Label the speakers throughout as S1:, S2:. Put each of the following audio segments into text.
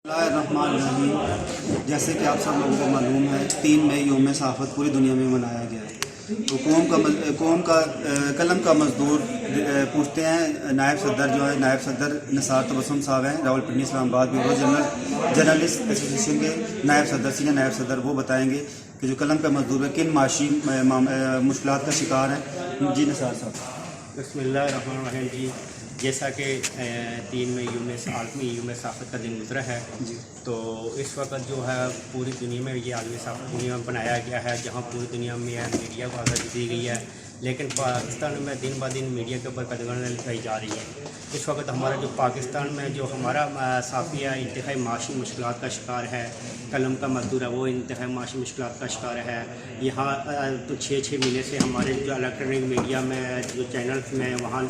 S1: الرحمن جیسے کہ آپ سب لوگوں کو معلوم ہے 3 مئی یوم صحافت پوری دنیا میں منایا گیا ہے۔ تو قوم کا قلم کا مزدور پوچھتے ہیں نائب صدر جو ہے نائب صدر نثار تبسم صاحب ہیں راول پنڈی اسلام آباد بیورو جرنلسٹ ایسوسیشن کے نائب صدر سینئر نائب صدر وہ بتائیں گے کہ جو قلم کا مزدور ہے کن معاشی مشکلات کا شکار ہے۔ جی نثار صاحب۔
S2: بسم اللہ الرحمن الرحیم۔ جی جیسا کہ 3 مئی عالمی یوم صحافت کا دن گزرا ہے
S1: جی
S2: تو اس وقت جو ہے پوری دنیا میں یہ عالمی صحافت دنیا میں بنایا گیا ہے جہاں پوری دنیا میں میڈیا کو آزادی دی گئی ہے، لیکن پاکستان میں دن بہ دن میڈیا کے اوپر قدغنیں لگائی جا رہی ہیں۔ اس وقت ہمارا جو پاکستان میں جو ہمارا صحافی ہے انتہائی معاشی مشکلات کا شکار ہے، قلم کا مزدور ہے وہ انتہائی معاشی مشکلات کا شکار ہے۔ یہاں تو 6 مہینے سے ہمارے جو الیکٹرانک میڈیا میں جو چینلز میں وہاں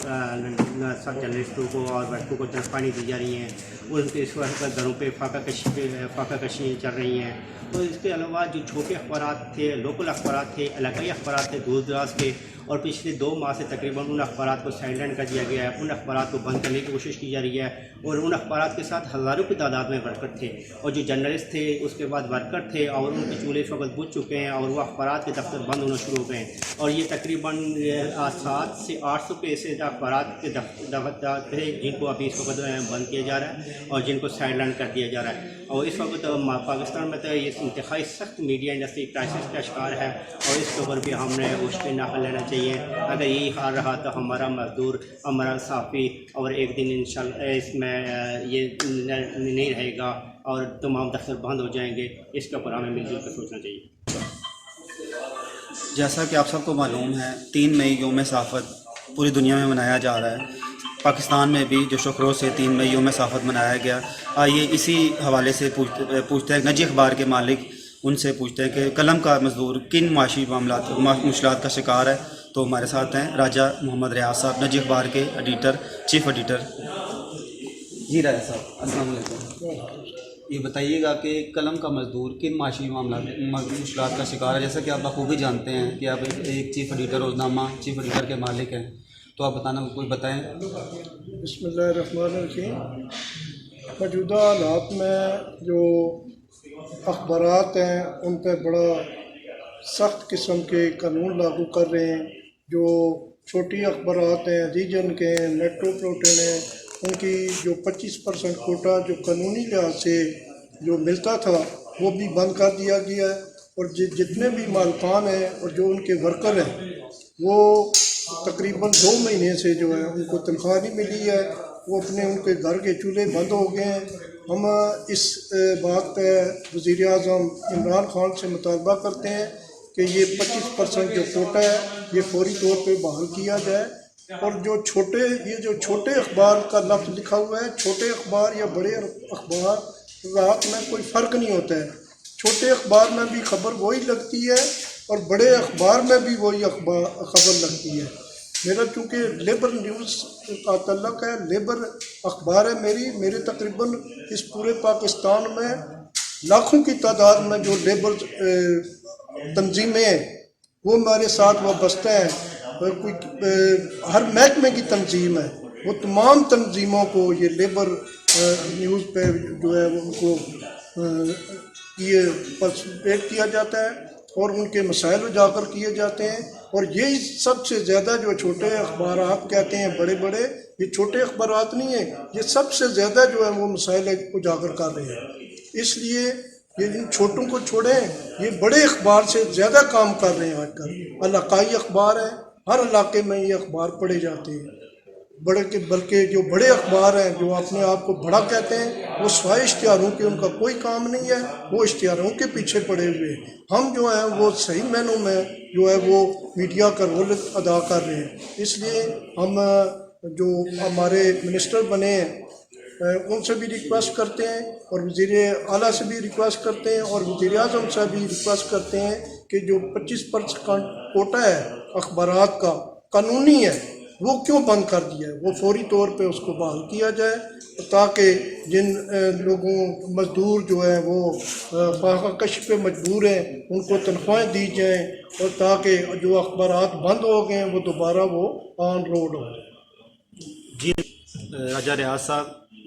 S2: سب جرنلسٹوں کو اور ورکروں کو تنخواہیں نہیں دی جا رہی ہیں، ان کے اس وقت گھروں پہ فاقہ کشی چل رہی ہیں۔ تو اس کے علاوہ جو چھوٹے اخبارات تھے، لوکل اخبارات تھے، علاقائی اخبارات تھے دور دراز کے، اور پچھلے 2 ماہ سے تقریباً ان اخبارات کو سائیڈ لائن کر دیا گیا ہے، ان اخبارات کو بند کرنے کی کوشش کی جا رہی ہے، اور ان اخبارات کے ساتھ ہزاروں کی تعداد میں ورکر تھے، اور جو جرنلسٹ تھے اس کے بعد ورکر تھے، اور ان کے چولہے اس وقت بجھ چکے ہیں اور وہ اخبارات کے دفتر بند ہونا شروع ہو گئے ہیں۔ اور یہ تقریباً 700 سے 800 کے ایسے اخبارات کے دفتر تھے جن کو ابھی اس وقت بند کیا جا رہا ہے اور جن کو سائیڈ لائن کر دیا جا رہا ہے۔ اور اس وقت پاکستان میں تو یہ انتہائی سخت میڈیا انڈسٹری کرائسس کا شکار ہے، اور اس کے اوپر بھی ہم نے اس کے ناخن لینا چاہیے۔ اگر یہی حال رہا تو ہمارا مزدور، ہمارا صحافی اور ایک دن انشاءاللہ اس میں یہ نہیں رہے گا اور تمام دفتر بند ہو جائیں گے۔ اس کے اوپر ہمیں مل جل کر سوچنا چاہیے۔
S1: جیسا کہ آپ سب کو معلوم ہے 3 مئی یوم صحافت پوری دنیا میں منایا جا رہا ہے۔ پاکستان میں بھی جوش و خروش سے 3 مئی یوم صحافت منایا گیا۔ آئیے اسی حوالے سے پوچھتے ہیں نجی اخبار کے مالک، ان سے پوچھتے ہیں کہ قلم کا مزدور کن معاشی مشکلات کا شکار ہے۔ تو ہمارے ساتھ ہیں راجہ محمد ریاض صاحب، نجی اخبار کے ایڈیٹر، چیف ایڈیٹر۔ جی راجہ صاحب السلام علیکم۔ یہ بتائیے گا کہ قلم کا مزدور کن معاشی مشکلات کا شکار ہے؟ جیسا کہ آپ بخوبی جانتے ہیں کہ آپ ایک چیف ایڈیٹر روزنامہ چیف ایڈیٹر کے مالک ہیں، تو آپ کوئی بتائیں۔
S3: بسم اللہ الرحمن الرحیم۔ موجودہ حالات میں جو اخبارات ہیں ان پہ بڑا سخت قسم کے قانون لاگو کر رہے ہیں۔ جو چھوٹی اخبارات ہیں، ریجن کے ہیں، میٹروپولیٹن ہیں، ان کی جو 25% کوٹا جو قانونی لحاظ سے جو ملتا تھا وہ بھی بند کر دیا گیا ہے، اور جتنے بھی مالکان ہیں اور جو ان کے ورکر ہیں وہ تقریباً 2 مہینے سے جو ہے ان کو تنخواہ نہیں ملی ہے، وہ ان کے گھر کے چولہے بند ہو گئے ہیں۔ ہم اس بات پہ وزیر اعظم عمران خان سے مطالبہ کرتے ہیں کہ یہ 25% جو کوٹا ہے یہ فوری طور پہ بحال کیا جائے، اور جو چھوٹے اخبار کا لفظ لکھا ہوا ہے، چھوٹے اخبار یا بڑے اخبار رات میں کوئی فرق نہیں ہوتا ہے۔ چھوٹے اخبار میں بھی خبر وہی لگتی ہے اور بڑے اخبار میں بھی وہی خبر لگتی ہے۔ میرا چونکہ لیبر نیوز کا تعلق ہے، لیبر اخبار ہے میرے تقریباً اس پورے پاکستان میں لاکھوں کی تعداد میں جو لیبر تنظیمیں ہیں وہ ہمارے ساتھ وابستہ ہیں۔ کوئی ہر محکمے کی تنظیم ہے، وہ تمام تنظیموں کو یہ لیبر نیوز پہ جو ہے ان کو یہ پرسپیٹ کیا جاتا ہے اور ان کے مسائل اجاگر کیے جاتے ہیں۔ اور یہی سب سے زیادہ جو چھوٹے اخبارات کہتے ہیں بڑے یہ چھوٹے اخبارات نہیں ہیں، یہ سب سے زیادہ جو ہے وہ مسائل اجاگر کر رہے ہیں۔ اس لیے یہ ان چھوٹوں کو چھوڑیں، یہ بڑے اخبار سے زیادہ کام کر رہے ہیں۔ آج کل علاقائی اخبار ہیں، ہر علاقے میں یہ اخبار پڑھے جاتے ہیں، بلکہ جو بڑے اخبار ہیں جو اپنے آپ کو بڑا کہتے ہیں وہ سوائے اشتہاروں کے ان کا کوئی کام نہیں ہے، وہ اشتہاروں کے پیچھے پڑے ہوئے ہیں۔ ہم جو ہیں وہ صحیح معنوں میں جو ہے وہ میڈیا کا رول ادا کر رہے ہیں۔ اس لیے ہم جو ہمارے منسٹر بنے ہیں ان سے بھی ریکویسٹ کرتے ہیں، اور وزیر اعلیٰ سے بھی ریکویسٹ کرتے ہیں، اور وزیر اعظم سے بھی ریکویسٹ کرتے ہیں کہ جو 25% کوٹا ہے اخبارات کا قانونی ہے وہ کیوں بند کر دیا ہے، وہ فوری طور پہ اس کو بحال کیا جائے، تاکہ جن لوگوں مزدور جو ہیں وہ فاقہ کشی پہ مجبور ہیں ان کو تنخواہیں دی جائیں، اور تاکہ جو اخبارات بند ہو گئے ہیں وہ دوبارہ وہ آن روڈ ہو جائیں۔
S1: جی راجہ ریاض صاحب،